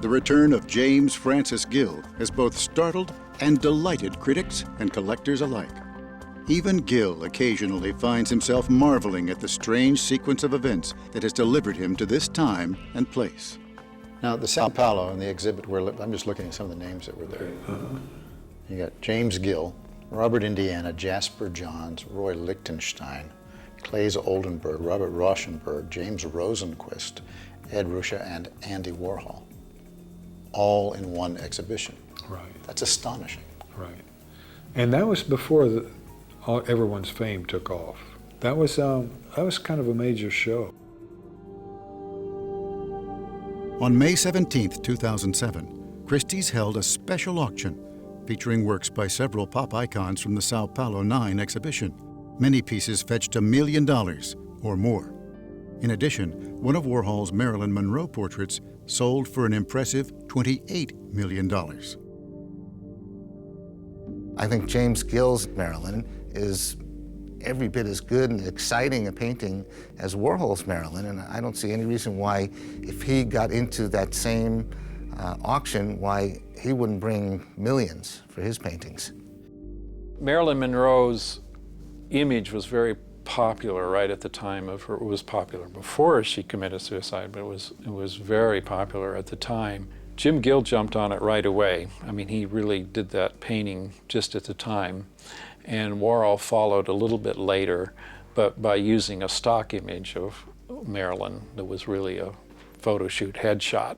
The return of James Francis Gill has both startled and delighted critics and collectors alike. Even Gill occasionally finds himself marveling at the strange sequence of events that has delivered him to this time and place. Now, the Sao Paulo and the exhibit, I'm just looking at some of the names that were there. You got James Gill, Robert Indiana, Jasper Johns, Roy Lichtenstein, Claes Oldenburg, Robert Rauschenberg, James Rosenquist, Ed Ruscha, and Andy Warhol, all in one exhibition. Right. That's astonishing. Right. And that was before everyone's fame took off. That was kind of a major show. On May 17, 2007, Christie's held a special auction featuring works by several pop icons from the Sao Paulo 9 exhibition. Many pieces fetched $1 million or more. In addition, one of Warhol's Marilyn Monroe portraits sold for an impressive $28 million. I think James Gill's Marilyn is every bit as good and exciting a painting as Warhol's Marilyn, and I don't see any reason why, if he got into that same auction, why he wouldn't bring millions for his paintings. Marilyn Monroe's image was very popular right at the time of her. It was popular before she committed suicide, but it was very popular at the time. Jim Gill jumped on it right away. I mean, he really did that painting just at the time. And Warhol followed a little bit later, but by using a stock image of Marilyn that was really a photo shoot headshot.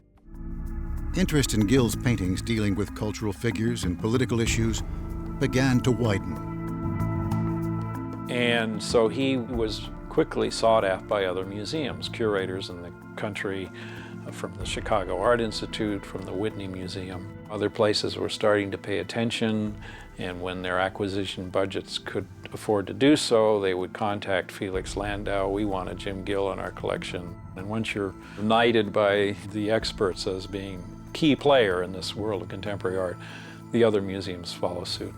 Interest in Gill's paintings dealing with cultural figures and political issues began to widen. And so he was quickly sought after by other museums, curators in the country, from the Chicago Art Institute, from the Whitney Museum. Other places were starting to pay attention, and when their acquisition budgets could afford to do so, they would contact Felix Landau. We want a Jim Gill in our collection. And once you're knighted by the experts as being a key player in this world of contemporary art, the other museums follow suit.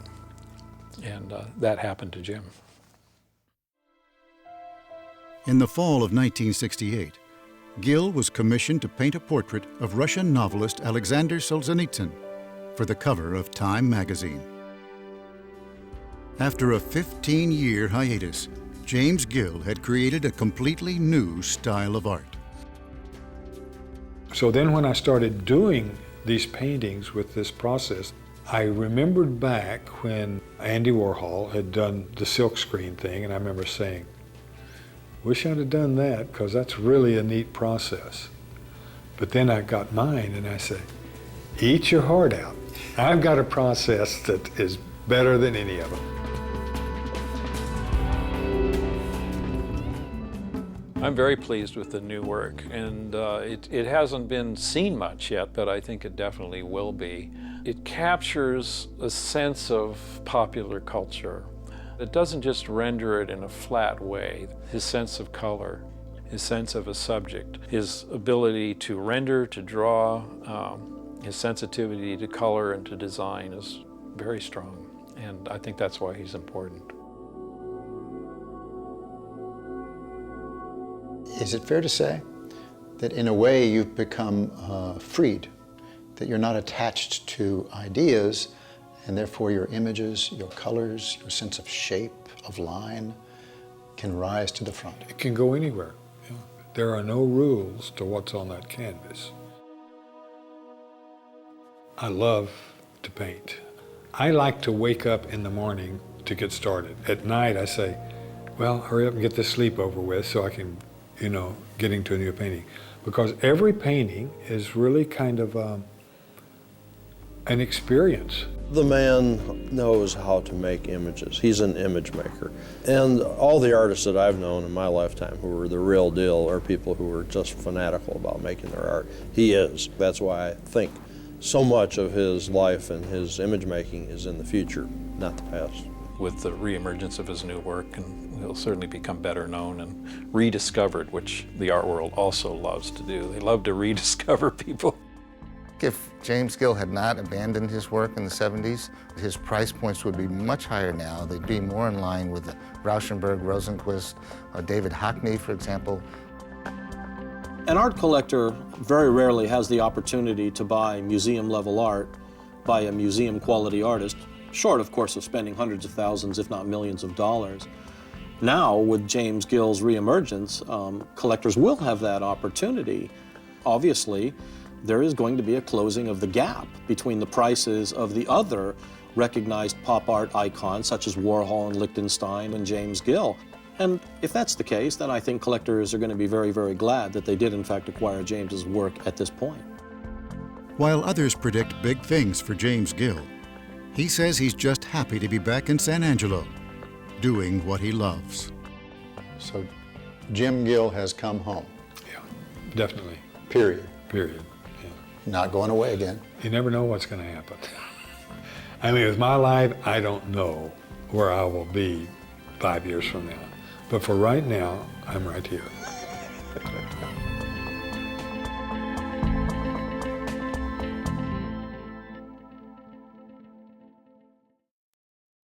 And that happened to Jim. In the fall of 1968, Gill was commissioned to paint a portrait of Russian novelist Alexander Solzhenitsyn for the cover of Time magazine. After a 15-year hiatus, James Gill had created a completely new style of art. So then when I started doing these paintings with this process, I remembered back when Andy Warhol had done the silkscreen thing, and I remember saying, wish I'd have done that, because that's really a neat process. But then I got mine and I said, eat your heart out. I've got a process that is better than any of them. I'm very pleased with the new work, and it hasn't been seen much yet, but I think it definitely will be. It captures a sense of popular culture. It doesn't just render it in a flat way. His sense of color, his sense of a subject, his ability to render, to draw, his sensitivity to color and to design is very strong, and I think that's why he's important. Is it fair to say that in a way you've become freed, that you're not attached to ideas, and therefore your images, your colors, your sense of shape, of line, can rise to the front? It can go anywhere. Yeah. There are no rules to what's on that canvas. I love to paint. I like to wake up in the morning to get started. At night I say, well, hurry up and get this sleep over with so I can, get into a new painting. Because every painting is really kind of an experience. The man knows how to make images. He's an image maker. And all the artists that I've known in my lifetime who were the real deal are people who were just fanatical about making their art. He is. That's why I think so much of his life and his image making is in the future, not the past. With the reemergence of his new work, and he'll certainly become better known and rediscovered, which the art world also loves to do. They love to rediscover people. If James Gill had not abandoned his work in the 70s, his price points would be much higher now. They'd be more in line with Rauschenberg, Rosenquist, or David Hockney, for example. An art collector very rarely has the opportunity to buy museum-level art by a museum-quality artist, short, of course, of spending hundreds of thousands, if not millions of dollars. Now, with James Gill's reemergence, collectors will have that opportunity. Obviously, there is going to be a closing of the gap between the prices of the other recognized pop art icons, such as Warhol and Lichtenstein and James Gill. And if that's the case, then I think collectors are going to be very, very glad that they did, in fact, acquire James's work at this point. While others predict big things for James Gill, he says he's just happy to be back in San Angelo, doing what he loves. So Jim Gill has come home. Yeah, definitely. Period. Period. Yeah. Not going away again. You never know what's going to happen. I mean, with my life, I don't know where I will be 5 years from now. But for right now, I'm right here.